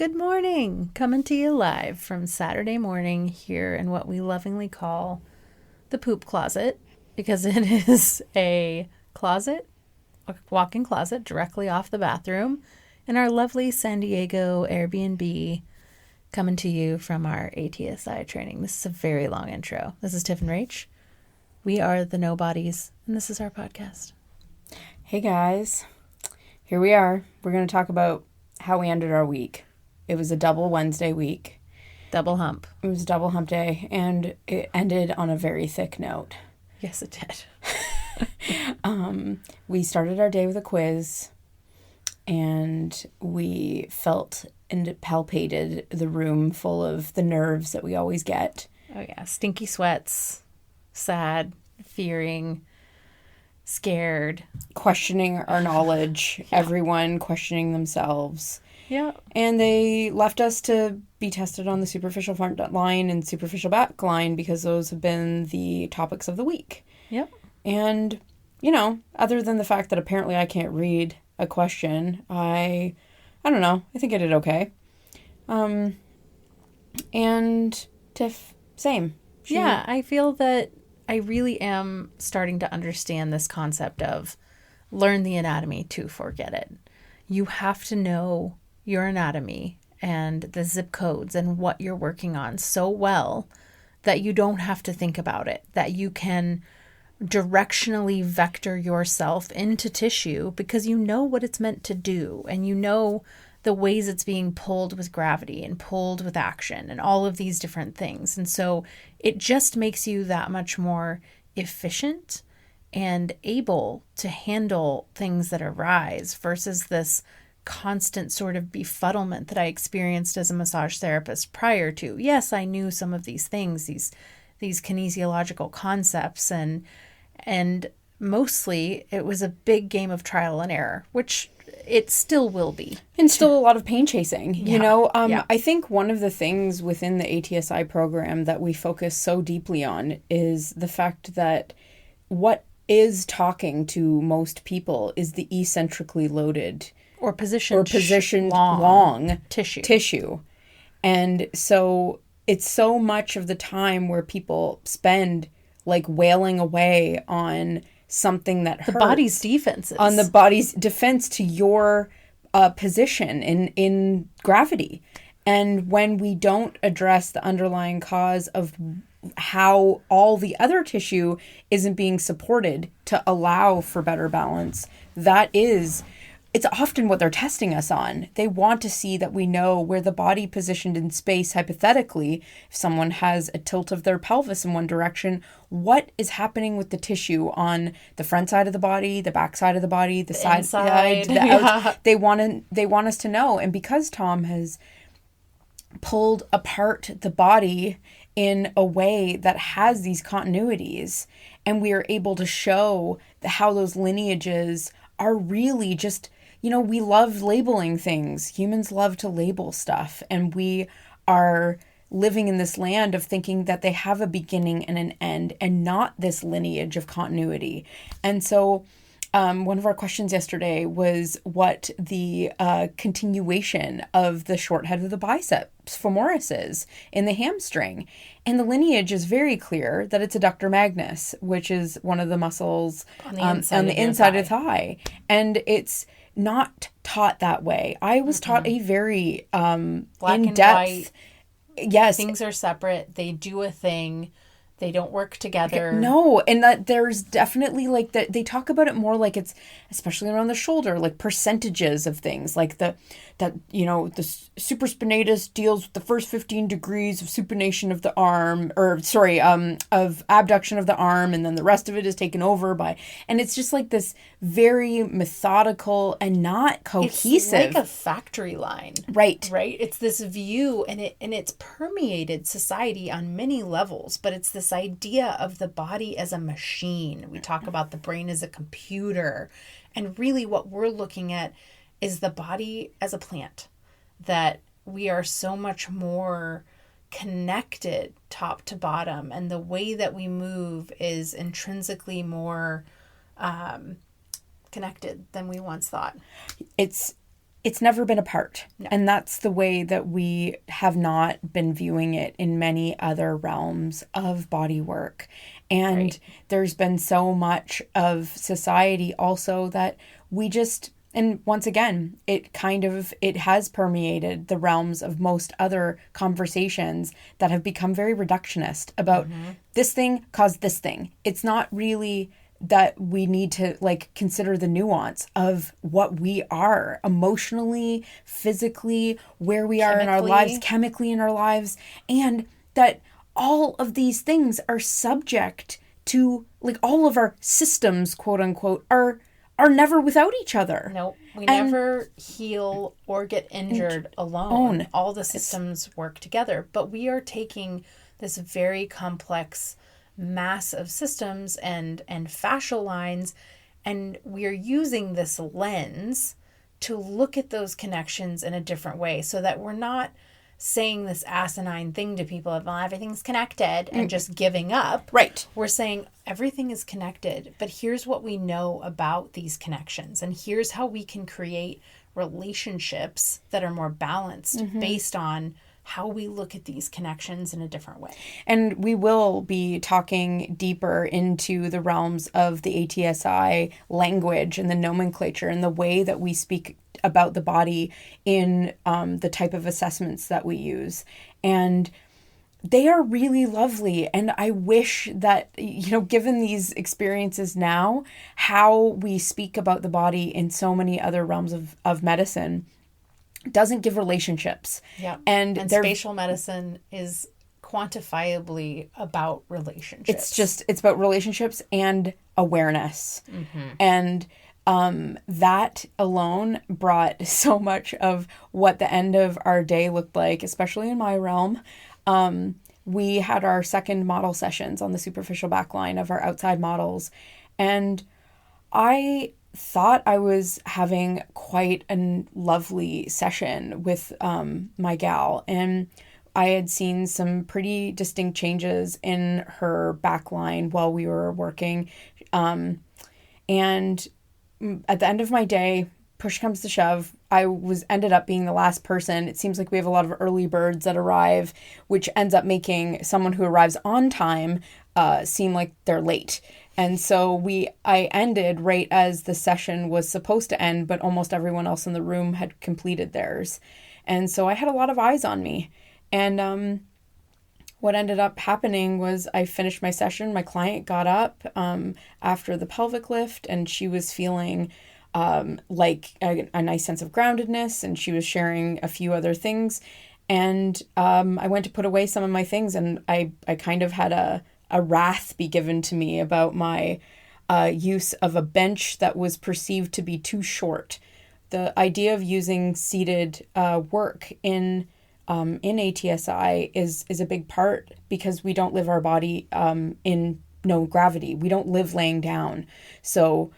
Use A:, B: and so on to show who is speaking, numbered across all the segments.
A: Good morning. Coming to you live from Saturday morning here in what we lovingly call the poop closet, because it is a closet, a walk-in closet directly off the bathroom in our lovely San Diego Airbnb, coming to you from our ATSI training. This is a very long intro. This is Tiff and Rach. We are the Nobodies, and this is our podcast.
B: Hey guys, here we are. We're going to talk about how we ended our week. It was a double Wednesday week.
A: Double hump.
B: It was double hump day, and it ended on a very thick note.
A: Yes, it did.
B: We started our day with a quiz, and we felt and palpated the room full of the nerves that we always get.
A: Oh yeah, stinky sweats, sad, fearing, scared.
B: Questioning our knowledge, everyone questioning themselves.
A: Yeah.
B: And they left us to be tested on the superficial front line and superficial back line because those have been the topics of the week.
A: Yep.
B: And, you know, other than the fact that apparently I can't read a question, I don't know. I think I did okay. And Tiff, same.
A: Yeah, I feel that I really am starting to understand this concept of learn the anatomy to forget it. You have to know your anatomy and the zip codes and what you're working on so well that you don't have to think about it, that you can directionally vector yourself into tissue because you know what it's meant to do and you know the ways it's being pulled with gravity and pulled with action and all of these different things. And so it just makes you that much more efficient and able to handle things that arise versus this constant sort of befuddlement that I experienced as a massage therapist prior to. Yes, I knew some of these things, these kinesiological concepts, and mostly it was a big game of trial and error, which it still will be.
B: And still a lot of pain chasing,
A: Yeah.
B: you know?
A: Yeah.
B: I think one of the things within the ATSI program that we focus so deeply on is the fact that what is talking to most people is the eccentrically loaded
A: Or positioned
B: long
A: tissue.
B: And so it's so much of the time where people spend like wailing away on something that hurts.
A: The body's defenses.
B: On the body's defense to your position in gravity. And when we don't address the underlying cause of how all the other tissue isn't being supported to allow for better balance, it's often what they're testing us on. They want to see that we know where the body positioned in space, hypothetically, if someone has a tilt of their pelvis in one direction, what is happening with the tissue on the front side of the body, the back side of the body, the side,
A: inside.
B: the out. They want us to know. And because Tom has pulled apart the body in a way that has these continuities, and we are able to show how those lineages are really just, you know, we love labeling things. Humans love to label stuff, and we are living in this land of thinking that they have a beginning and an end and not this lineage of continuity. And so one of our questions yesterday was what the continuation of the short head of the biceps femoris is in the hamstring. And the lineage is very clear that it's adductor magnus, which is one of the muscles on the inside of the thigh. And it's not taught that way. I was taught a very
A: Black
B: in-depth.
A: and white.
B: Yes.
A: Things are separate. They do a thing. They don't work together.
B: No, and that there's definitely like that. They talk about it more like it's, especially around the shoulder, like percentages of things, like the supraspinatus deals with the first 15 degrees of supination of the arm, of abduction of the arm, and then the rest of it is taken over by, and it's just like this very methodical and not cohesive.
A: It's like a factory line.
B: Right.
A: It's this view, and it's permeated society on many levels, but it's this idea of the body as a machine. We talk about the brain as a computer, and really what we're looking at is the body as a plant, that we are so much more connected top to bottom, and the way that we move is intrinsically more connected than we once thought.
B: It's it's never been apart.
A: No.
B: And that's the way that we have not been viewing it in many other realms of body work. And
A: Right.
B: there's been so much of society also that we just, and once again, it has permeated the realms of most other conversations that have become very reductionist about this thing caused this thing. It's not really that we need to like consider the nuance of what we are emotionally, physically, where we are in our lives, chemically in our lives, and that all of these things are subject to, like, all of our systems, quote unquote, are never without each other.
A: No, we
B: And-
A: never heal or get injured alone. All the systems work together, but we are taking this very complex mass of systems and fascial lines, and we are using this lens to look at those connections in a different way, so that we're not saying this asinine thing to people of, well, everything's connected, and just giving up.
B: Right.
A: We're saying everything is connected, but here's what we know about these connections, and here's how we can create relationships that are more balanced based on how we look at these connections in a different way.
B: And we will be talking deeper into the realms of the ATSI language and the nomenclature and the way that we speak about the body in the type of assessments that we use. And they are really lovely. And I wish that, you know, given these experiences now, how we speak about the body in so many other realms of medicine doesn't give relationships.
A: Yeah.
B: And
A: spatial medicine is quantifiably about relationships.
B: It's about relationships and awareness. And that alone brought so much of what the end of our day looked like, especially in my realm. We had our second model sessions on the superficial backline of our outside models. And I thought I was having quite a lovely session with my gal, and I had seen some pretty distinct changes in her backline while we were working. And at the end of my day, push comes to shove, I ended up being the last person. It seems like we have a lot of early birds that arrive, which ends up making someone who arrives on time seem like they're late. And so I ended right as the session was supposed to end, but almost everyone else in the room had completed theirs. And so I had a lot of eyes on me. And what ended up happening was I finished my session. My client got up after the pelvic lift, and she was feeling like a nice sense of groundedness, and she was sharing a few other things. And I went to put away some of my things, and I kind of had a wrath be given to me about my use of a bench that was perceived to be too short. The idea of using seated work in ATSI is a big part, because we don't live our body in no gravity. We don't live laying down. So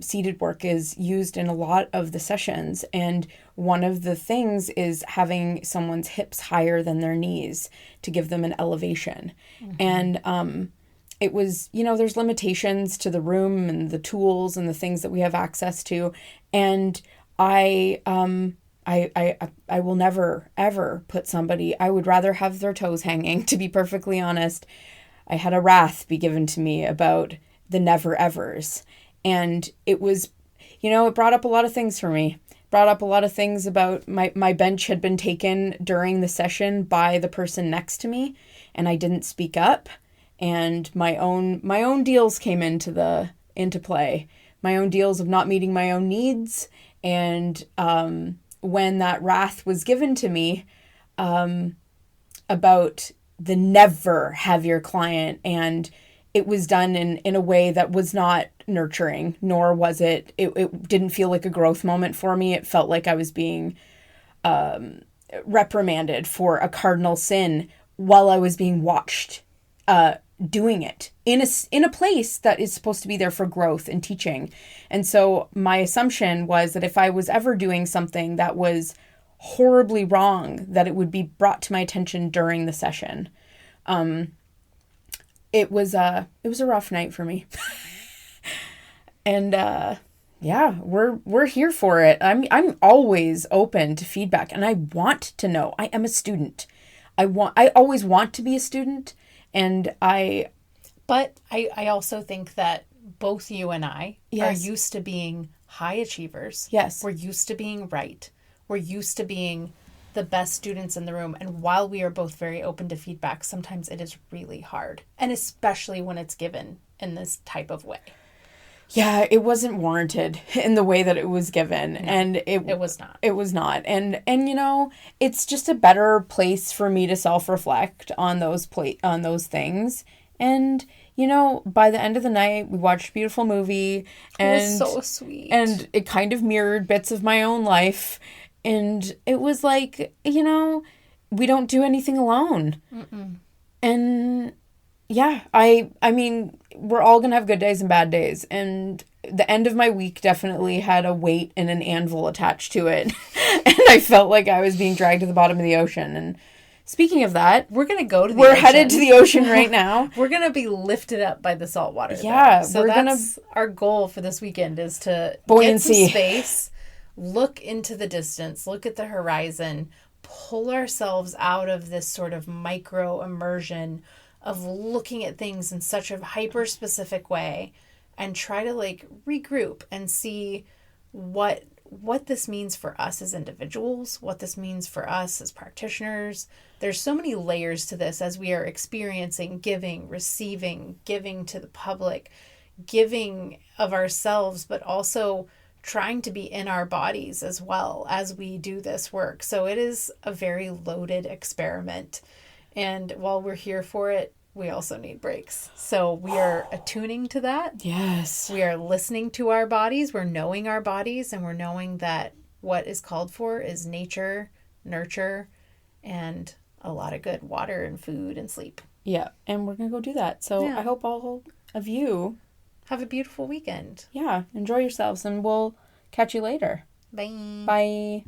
B: seated work is used in a lot of the sessions. And one of the things is having someone's hips higher than their knees to give them an elevation. And it was, there's limitations to the room and the tools and the things that we have access to. And I will never, ever put somebody, I would rather have their toes hanging, to be perfectly honest. I had a wrath be given to me about the never evers. And it was, it brought up a lot of things for me. Brought up a lot of things about my bench had been taken during the session by the person next to me, and I didn't speak up. And my own deals came into play. My own deals of not meeting my own needs. And when that wrath was given to me about the never have your client, and it was done in a way that was not nurturing, nor was it didn't feel like a growth moment for me. It felt like I was being reprimanded for a cardinal sin while I was being watched doing it in a place that is supposed to be there for growth and teaching. And so my assumption was that if I was ever doing something that was horribly wrong, that it would be brought to my attention during the session. It was a rough night for me. And Yeah, we're here for it. I'm always open to feedback, and I want to know. I am a student. I always want to be a student, and
A: But I also think that both you and I are
B: Yes.
A: used to being high achievers.
B: Yes.
A: We're used to being right. We're used to being the best students in the room. And while we are both very open to feedback, sometimes it is really hard. And especially when it's given in this type of way.
B: Yeah, it wasn't warranted in the way that it was given, and
A: It was not.
B: It was not, and you know, it's just a better place for me to self reflect on on those things, and you know, by the end of the night, we watched a beautiful movie, and
A: It was so sweet.
B: and it kind of mirrored bits of my own life, and it was like, you know, we don't do anything alone, and yeah, I mean, we're all gonna have good days and bad days, and the end of my week definitely had a weight and an anvil attached to it, and I felt like I was being dragged to the bottom of the ocean. And speaking of that,
A: we're going to go to the
B: we're
A: ocean.
B: headed to the ocean right now.
A: We're going to be lifted up by the salt water.
B: Yeah,
A: so
B: we're
A: that's our goal for this weekend, is to
B: Buoyancy.
A: get some space, look into the distance, look at the horizon, pull ourselves out of this sort of micro immersion of looking at things in such a hyper specific way, and try to like regroup and see what this means for us as individuals, what this means for us as practitioners. There's so many layers to this as we are experiencing giving, receiving, giving to the public, giving of ourselves, but also trying to be in our bodies as well as we do this work. So it is a very loaded experiment. And while we're here for it, we also need breaks. So we are attuning to that.
B: Yes.
A: We are listening to our bodies. We're knowing our bodies, and we're knowing that what is called for is nature, nurture, and a lot of good water and food and sleep.
B: Yeah, and we're gonna go do that. So
A: Yeah.
B: I hope all of you,
A: Have a beautiful weekend.
B: yeah, enjoy yourselves, and we'll catch you later.
A: Bye.
B: Bye.